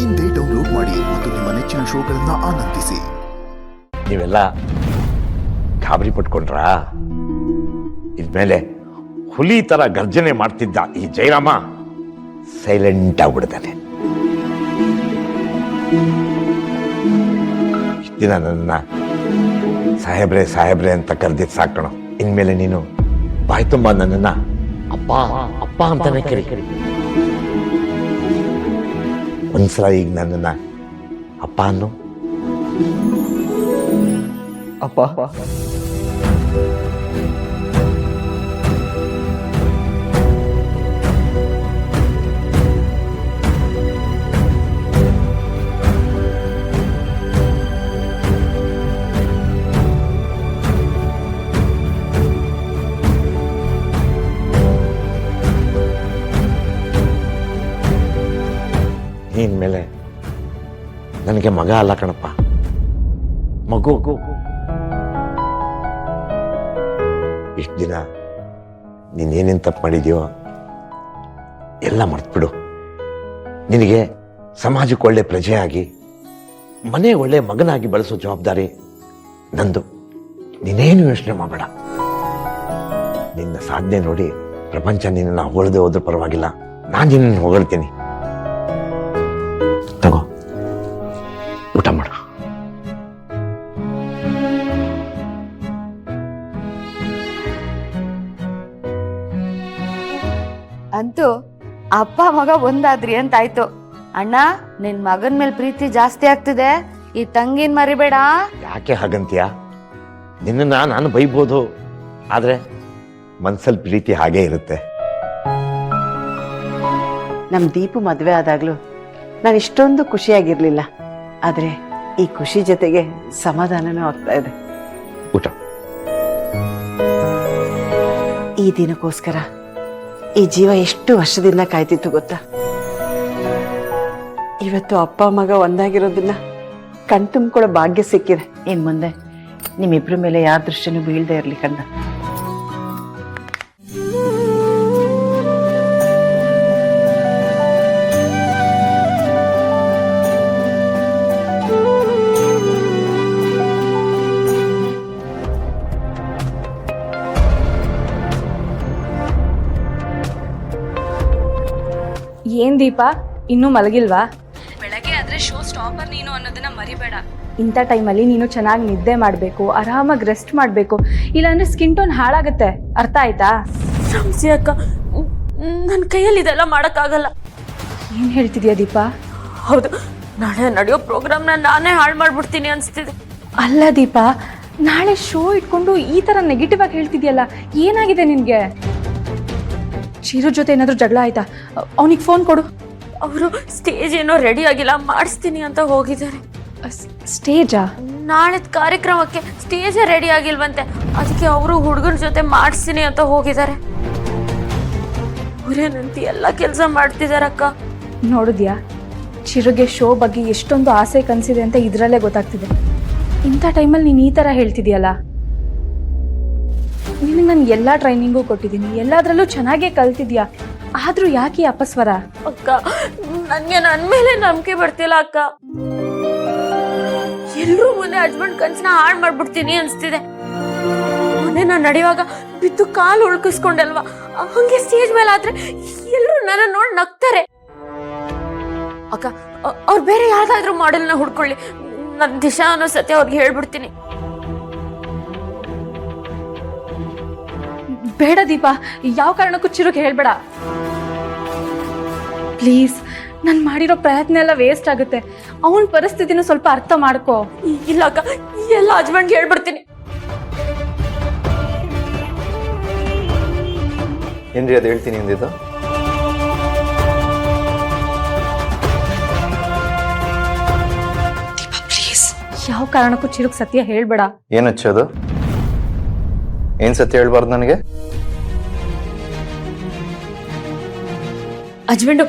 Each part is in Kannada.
ಇಂದೇ ಡೌನ್ಲೋಡ್ ಮಾಡಿ ಮತ್ತು ನಿಮ್ಮ ನೆಚ್ಚಿನ ಶೋಗಳನ್ನ ಆನಂದಿಸಿ. ನೀವೆಲ್ಲ ಗಾಬರಿ ಪಟ್ಕೊಂಡ್ರಾ? ಇದ್ಮೇಲೆ ಹುಲಿ ತರ ಗರ್ಜನೆ ಮಾಡ್ತಿದ್ದ ಈ ಜಯರಾಮ ಸೈಲೆಂಟ್ ಆಗ್ಬಿಡ್ತಾನೆ. ಇಷ್ಟ ದಿನ ನನ್ನ ಸಾಹೇಬ್ರೆ ಸಾಹೇಬ್ರೆ ಅಂತ ಕರೆದಿದ್ದು ಸಾಕಣ. ಇನ್ಮೇಲೆ ನೀನು ಬಾಯ್ ತುಂಬ ನನ್ನನ್ನ ಅಪ್ಪ ಅಪ್ಪ ಅಂತಾನೆ ಕರಿ. ಒಂದ್ಸಲ ಈಗ ನನ್ನನ್ನ ಅಪ್ಪ ಅನ್ನು. ಅಪ್ಪ ಇನ್ಮೇಲೆ ನನಗೆ ಮಗ ಅಲ್ಲ ಕಣಪ್ಪ, ಮಗು. ಇಷ್ಟು ದಿನ ನೀನೇನೇನು ತಪ್ಪು ಮಾಡಿದ್ಯೋ ಎಲ್ಲ ಮರ್ತ್ಬಿಡು. ನಿನಗೆ ಸಮಾಜಕ್ಕೆ ಒಳ್ಳೆ ಪ್ರಜೆಯಾಗಿ ಮನೆ ಒಳ್ಳೆ ಮಗನಾಗಿ ಬೆಳೆಸೋ ಜವಾಬ್ದಾರಿ ನಂದು. ನೀನೇನು ಯೋಚನೆ ಮಾಡಬೇಡ. ನಿನ್ನ ಸಾಧನೆ ನೋಡಿ ಪ್ರಪಂಚ ನಿನ್ನ ಹೊಗಳದೆ ಹೋದ್ರೂ ಪರವಾಗಿಲ್ಲ, ನಾನು ನಿನ್ನನ್ನು ಹೊಗಳ್ತೀನಿ. ತಗೋ, ಊಟ ಮಾಡು. ಅಂತೂ ಅಪ್ಪ ಮಗ ಒಂದಾದ್ರಿ ಅಂತಾಯ್ತು. ಅಣ್ಣ, ನಿನ್ ಮಗನ್ ಮೇಲೆ ಪ್ರೀತಿ ಜಾಸ್ತಿ ಆಗ್ತಿದೆ, ಈ ತಂಗಿನ್ ಮರಿಬೇಡ. ಯಾಕೆ ಹಾಗಂತೀಯ? ನಿನ್ನ ನಾನು ಬೈಬೋದು, ಆದ್ರೆ ಮನ್ಸಲ್ಲಿ ಪ್ರೀತಿ ಹಾಗೇ ಇರುತ್ತೆ. ನಮ್ ದೀಪು ಮದ್ವೆ ಆದಾಗ್ಲೂ ನಾನು ಇಷ್ಟೊಂದು ಖುಷಿಯಾಗಿರ್ಲಿಲ್ಲ. ಆದ್ರೆ ಈ ಖುಷಿ ಜೊತೆಗೆ ಸಮಾಧಾನನೂ ಆಗ್ತಾ ಇದೆ. ಊಟ. ಈ ದಿನಕ್ಕೋಸ್ಕರ ಈ ಜೀವ ಎಷ್ಟು ವರ್ಷದಿಂದ ಕಾಯ್ತಿತ್ತು ಗೊತ್ತಾ? ಇವತ್ತು ಅಪ್ಪ ಮಗ ಒಂದಾಗಿರೋದನ್ನ ಕಣ್ತುಂಬ್ಕೊಳ್ಳೋ ಭಾಗ್ಯ ಸಿಕ್ಕಿದೆ. ಇನ್ ಮುಂದೆ ನಿಮ್ಮಿಬ್ರ ಮೇಲೆ ಯಾರ ದೃಷ್ಟಿನೂ ಬೀಳ್ದೆ ಇರ್ಲಿ ಕಂದ. ಏನ್ ದೀಪ, ಇನ್ನೂ ಮಲಗಿಲ್ವಾ? ಬೆಳಗ್ಗೆ ಆದ್ರೆ ಶೋ ಸ್ಟಾಪರ್ ನೀನು ಅನ್ನೋದನ್ನ ಮರಿಬೇಡ. ಇಂಥ ಟೈಮಲ್ಲಿ ನೀನು ಚೆನ್ನಾಗಿ ನಿದ್ದೆ ಮಾಡಬೇಕು, ಆರಾಮಾಗಿ ರೆಸ್ಟ್ ಮಾಡಬೇಕು, ಇಲ್ಲಾಂದ್ರೆ ಸ್ಕಿನ್ ಟೋನ್ ಹಾಳಾಗುತ್ತೆ. ಅರ್ಥ ಆಯ್ತಾ? ಸಂಸಿ ಅಕ್ಕ, ನನ್ನ ಕೈಯಲ್ಲಿ ಇದೆಲ್ಲ ಮಾಡೋಕ್ಕಾಗಲ್ಲ. ಏನ್ ಹೇಳ್ತಿದ್ಯಾ ದೀಪ? ಹೌದು, ನಾಳೆ ನಡೆಯೋ ಪ್ರೋಗ್ರಾಮ್ನ ನಾನೇ ಹಾಳು ಮಾಡ್ಬಿಡ್ತೀನಿ ಅನ್ಸ್ತಿದೆ. ಅಲ್ಲ ದೀಪ, ನಾಳೆ ಶೋ ಇಟ್ಕೊಂಡು ಈ ತರ ನೆಗೆಟಿವ್ ಆಗಿ ಹೇಳ್ತಿದ್ಯಲ್ಲ, ಏನಾಗಿದೆ ನಿನ್ಗೆ? ಚಿರು ಜೊತೆ ಏನಾದ್ರು ಜಗಳ ಆಯ್ತಾ? ಅವನಿಗೆ ಫೋನ್ ಕೊಡು. ಅವರು ಸ್ಟೇಜ್ ಏನೋ ರೆಡಿ ಆಗಿಲ್ಲ, ಮಾಡಿಸ್ತೀನಿ ಅಂತ ಹೋಗಿದ್ದಾರೆ. ಸ್ಟೇಜಾ? ನಾಳೆದ ಕಾರ್ಯಕ್ರಮಕ್ಕೆ ಸ್ಟೇಜೇ ರೆಡಿ ಆಗಿಲ್ವಂತೆ, ಅದಕ್ಕೆ ಅವರು ಹುಡುಗನ ಜೊತೆ ಮಾಡಿಸ್ತೀನಿ ಅಂತ ಹೋಗಿದ್ದಾರೆ. ಅವರೇನಂತ ಎಲ್ಲ ಕೆಲಸ ಮಾಡ್ತಿದಾರಕ್ಕ. ನೋಡಿದ್ಯಾ, ಚಿರುಗೆ ಶೋ ಬಗ್ಗೆ ಎಷ್ಟೊಂದು ಆಸೆ ಕನಸಿದೆ ಅಂತ ಇದ್ರಲ್ಲೇ ಗೊತ್ತಾಗ್ತಿದೆ. ಇಂಥ ಟೈಮಲ್ಲಿ ನೀನು ಈ ಥರ ಹೇಳ್ತಿದ್ಯಲ್ಲ. ನಿನಗೆ ನಾನು ಎಲ್ಲ ಟ್ರೈನಿಂಗು ಕೊಟ್ಟಿದ್ದೀನಿ, ಎಲ್ಲದರಲ್ಲೂ ಚೆನ್ನಾಗೇ ಕಲ್ತಿದ್ಯಾ, ಆದರೂ ಯಾಕೆ ಅಪಸ್ವರ? ಅಕ್ಕ, ನನಗೆ ನನ್ನ ಮೇಲೆ ನಂಬಿಕೆ ಬರ್ತಿಲ್ಲ ಅಕ್ಕ. ಎಲ್ಲರೂ ಮುಂದೆ ಹಸ್ಬೆಂಡ್ ಕನ್ಸನ್ನ ಹಾಳು ಮಾಡ್ಬಿಡ್ತೀನಿ ಅನ್ಸ್ತಿದೆ. ಮೊನ್ನೆ ನಾನು ನಡೆಯುವಾಗ ಬಿದ್ದು ಕಾಲು ಉಳ್ಕಿಸ್ಕೊಂಡಲ್ವಾ, ಹಂಗೆ ಸ್ಟೇಜ್ ಮೇಲೆ ಆದ್ರೆ ಎಲ್ಲರೂ ನನ್ನ ನೋಡಿ ನಗ್ತಾರೆ. ಅಕ್ಕ, ಅವ್ರು ಬೇರೆ ಯಾವ್ದಾದ್ರು ಮಾಡೆಲ್ನ ಹುಡ್ಕೊಳ್ಳಿ, ನನ್ನ ದಿಶಾ ಅನ್ನೋ ಸತ್ಯ ಅವ್ರಿಗೆ ಹೇಳ್ಬಿಡ್ತೀನಿ. ಬೇಡ ದೀಪ, ಯಾವ ಕಾರಣಕ್ಕೂ ಚಿರುಗೆ ಹೇಳ್ಬೇಡ ಪ್ಲೀಸ್. ನಾನು ಮಾಡಿರೋ ಪ್ರಯತ್ನ ಎಲ್ಲ ವೇಸ್ಟ್ ಆಗುತ್ತೆ. ಅವನ ಪರಿಸ್ಥಿತಿನೂ ಸ್ವಲ್ಪ ಅರ್ಥ ಮಾಡ್ಕೋ. ಇಲ್ಲ ಅಕ್ಕ, ಎಲ್ಲ ಹಸ್ಬೆಂಡ್ಗೆ ಹೇಳ್ಬಿಡ್ತೀನಿ. ಏನ್ರಿ ಅದು ಹೇಳ್ತೀನಿ ಅಂದಿದ್ದು? ಪ್ಲೀಸ್, ಯಾವ ಕಾರಣಕ್ಕೂ ಚಿರುಗ್ ಸತ್ಯ ಹೇಳ್ಬೇಡ. ಏನ್ ಹಚ್ಚೋದು? ಏನ್ ಸತ್ಯ ಹೇಳ್ಬಾರ್ದು ನನಗೆ? ಹಸ್ಬೆಂಡು,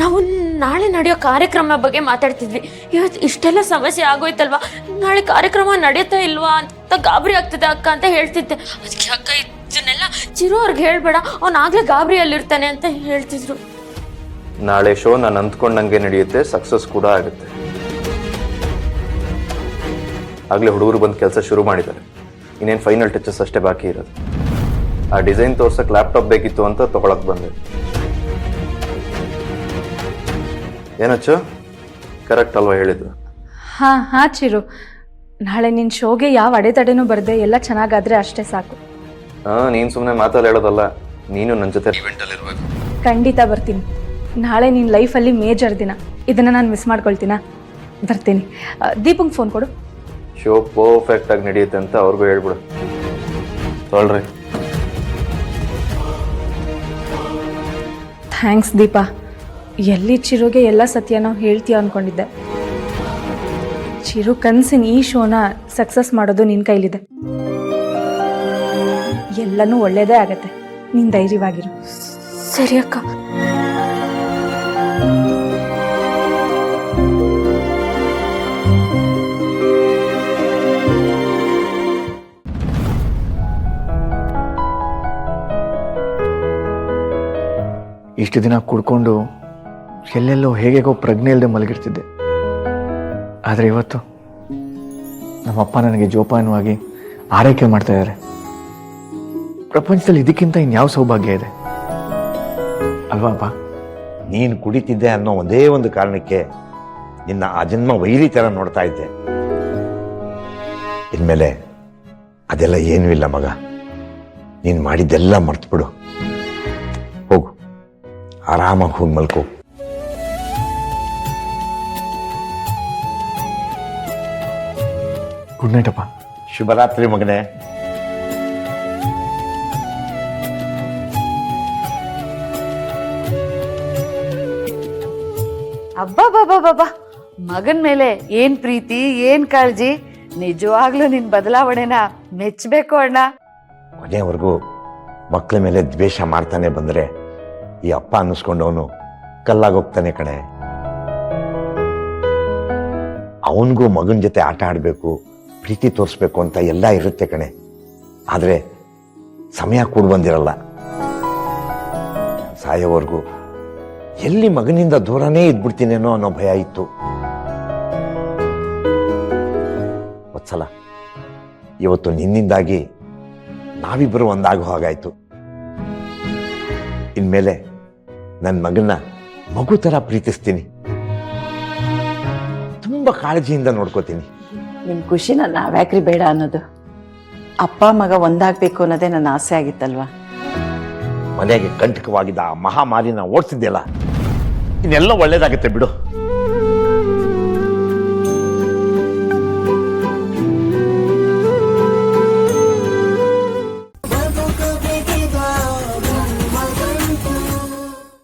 ನಾವು ನಾಳೆ ನಡೆಯೋ ಕಾರ್ಯಕ್ರಮ ಬಗ್ಗೆ ಮಾತಾಡ್ತಿದ್ವಿ. ಇವತ್ತು ಇಷ್ಟೆಲ್ಲ ಸಮಸ್ಯೆ ಆಗೋಯ್ತಲ್ವಾ, ನಾಳೆ ಕಾರ್ಯಕ್ರಮ ನಡೆಯುತ್ತಾ ಇಲ್ವಾ ಅಂತ ಗಾಬರಿ ಆಗ್ತದೆ ಅಕ್ಕ ಅಂತ ಹೇಳ್ತಿದ್ದೆ. ಅದಕ್ಕೆ ಅಕ್ಕ ಇದನ್ನೆಲ್ಲ ಚಿರು ಅವ್ರಿಗೆ ಹೇಳ್ಬೇಡ, ಅವ್ನು ಆಗ್ಲೇ ಗಾಬರಿಯಲ್ಲಿರ್ತಾನೆ ಅಂತ ಹೇಳ್ತಿದ್ರು. ನಾಳೆ ಶೋ ನಾನು ಅಂದ್ಕೊಂಡಂಗೆ ನಡೆಯುತ್ತೆ, ಸಕ್ಸಸ್ ಕೂಡ ಆಗುತ್ತೆ. ಆಗಲೇ ಹುಡುಗರು ಬಂದು ಕೆಲಸ ಶುರು ಮಾಡಿದ್ದಾರೆ. ಇನ್ನೇನು ಫೈನಲ್ ಟಚಸ್ ಅಷ್ಟೇ ಬಾಕಿ ಇರೋದು. ಆ ಡಿಸೈನ್ ತೋರ್ಸಕ್ಕೆ ಲ್ಯಾಪ್ಟಾಪ್ ಬೇಕಿತ್ತು ಅಂತ ತೊಗೊಳಕ್ಕೆ ಬಂದೆ. ಏನಚ್ಚು ಕರೆಕ್ಟ್ ಅಲ್ವಾ ಹೇಳಿದ್ದು? ಹಾಂ ಚಿರು, ನಾಳೆ ನಿನ್ನ ಶೋಗೆ ಯಾವ ಅಡೆತಡೆನೂ ಬರದೆ ಎಲ್ಲ ಚೆನ್ನಾಗಾದ್ರೆ ಅಷ್ಟೇ ಸಾಕು. ನೀನು ಸುಮ್ಮನೆ ಮಾತಲ್ಲಿ ಹೇಳೋದಲ್ಲ, ನೀನು ನನ್ನ ಜೊತೆ ಇವೆಂಟಲ್ಲಿ ಇರಬೇಕು. ಖಂಡಿತ ಬರ್ತೀನಿ. ನಾಳೆ ನಿನ್ನ ಲೈಫಲ್ಲಿ ಮೇಜರ್ ದಿನ, ಇದನ್ನು ನಾನು ಮಿಸ್ ಮಾಡ್ಕೊಳ್ತೀನಾ? ಬರ್ತೀನಿ. ದೀಪಂಗೆ ಫೋನ್ ಕೊಡು. ಶೋ ಪರ್ಫೆಕ್ಟಾಗಿ ನಡೆಯುತ್ತೆ ಅಂತ ಅವ್ರಿಗೂ ಹೇಳ್ಬಿಡು. ತೊಳ್ರಿ. ಥ್ಯಾಂಕ್ಸ್ ದೀಪಾ. ಎಲ್ಲಿ ಚಿರುಗೆ ಎಲ್ಲ ಸತ್ಯನೋ ಹೇಳ್ತೀಯ ಅಂದ್ಕೊಂಡಿದ್ದೆ. ಚಿರು ಕನಸಿನ ಈ ಶೋನ ಸಕ್ಸಸ್ ಮಾಡೋದು ನಿನ್ನ ಕೈಲಿದೆ. ಎಲ್ಲನೂ ಒಳ್ಳೇದೇ ಆಗತ್ತೆ. ನೀನು ಧೈರ್ಯವಾಗಿರು. ಸರಿ ಅಕ್ಕ. ಇಷ್ಟು ದಿನ ಕುಡ್ಕೊಂಡು ಎಲ್ಲೆಲ್ಲೋ ಹೇಗೇಗೋ ಪ್ರಜ್ಞೆ ಇಲ್ಲದೆ ಮಲಗಿರ್ತಿದ್ದೆ. ಆದರೆ ಇವತ್ತು ನಮ್ಮಪ್ಪ ನನಗೆ ಜೋಪಾನವಾಗಿ ಆರೈಕೆ ಮಾಡ್ತಾ ಇದ್ದಾರೆ. ಪ್ರಪಂಚದಲ್ಲಿ ಇದಕ್ಕಿಂತ ಇನ್ಯಾವ ಸೌಭಾಗ್ಯ ಇದೆ ಅಲ್ವಾ ಅಪ್ಪ? ನೀನು ಕುಡಿತಿದ್ದೆ ಅನ್ನೋ ಒಂದೇ ಒಂದು ಕಾರಣಕ್ಕೆ ನಿನ್ನ ಆ ಜನ್ಮ ವೈರಿ ಥರ ನೋಡ್ತಾ ಇದ್ದೆ. ಇನ್ಮೇಲೆ ಅದೆಲ್ಲ ಏನೂ ಇಲ್ಲ ಮಗ. ನೀನು ಮಾಡಿದ್ದೆಲ್ಲ ಮರ್ತ್ಬಿಡು. ಹೋಗು, ಆರಾಮಾಗಿ ಹೋಗಿ ಮಲ್ಕೋ. ಗುಡ್ ನೈಟ್ ಅಪ್ಪ. ಶುಭರಾತ್ರಿ ಮಗನೇ. ಅಬ್ಬಬ್ಬಬ್ಬಬ್ಬ, ಮಗನ್ ಮೇಲೆ ಏನ್ ಪ್ರೀತಿ, ಏನ್ ಕಾಳಜಿ. ನಿಜವಾಗ್ಲೂ ನಿನ್ ಬದಲಾವಣೆನ ಮೆಚ್ಚಬೇಕು ಅಣ್ಣ. ಕೊನೆಯವರೆಗೂ ಮಕ್ಕಳ ಮೇಲೆ ದ್ವೇಷ ಮಾಡ್ತಾನೆ ಬಂದರೆ ಈ ಅಪ್ಪ ಅನ್ನಿಸ್ಕೊಂಡವನು ಕಲ್ಲಾಗೋಗ್ತಾನೆ ಕಣೆ. ಅವನಿಗೂ ಮಗನ ಜೊತೆ ಆಟ ಆಡಬೇಕು, ಪ್ರೀತಿ ತೋರಿಸ್ಬೇಕು ಅಂತ ಎಲ್ಲ ಇರುತ್ತೆ ಕಣೆ. ಆದರೆ ಸಮಯ ಕೂಡ ಬಂದಿರಲ್ಲ. ಸಾಯೋವರೆಗೂ ಎಲ್ಲಿ ಮಗನಿಂದ ದೂರನೇ ಇದ್ಬಿಡ್ತೀನೇನೋ ಅನ್ನೋ ಭಯ ಇತ್ತು. ವತ್ಸಲ, ಇವತ್ತು ನಿನ್ನಿಂದಾಗಿ ನಾವಿಬ್ಬರು ಒಂದಾಗೋ ಹಾಗಾಯ್ತು. ಇನ್ಮೇಲೆ ನನ್ನ ಮಗನ್ನ ಮಗು ಥರ ಪ್ರೀತಿಸ್ತೀನಿ, ತುಂಬ ಕಾಳಜಿಯಿಂದ ನೋಡ್ಕೋತೀನಿ. ನಿಮ್ಮ ಖುಷಿನ ನಾವ್ಯಾಕ್ರಿ ಬೇಡ ಅನ್ನೋದು? ಅಪ್ಪ ಮಗ ಒಂದಾಗಬೇಕು ಅನ್ನೋದೇ ನನ್ನ ಆಸೆ ಆಗಿತ್ತಲ್ವಾ? ಮನೆಗೆ ಕಂಟಕವಾಗಿದ್ದ ಆ ಮಹಾಮಾರಿನ ಓಡಿಸಿದ್ದೆಲ್ಲ ಇನ್ನೆಲ್ಲ ಒಳ್ಳೇದಾಗುತ್ತೆ ಬಿಡು.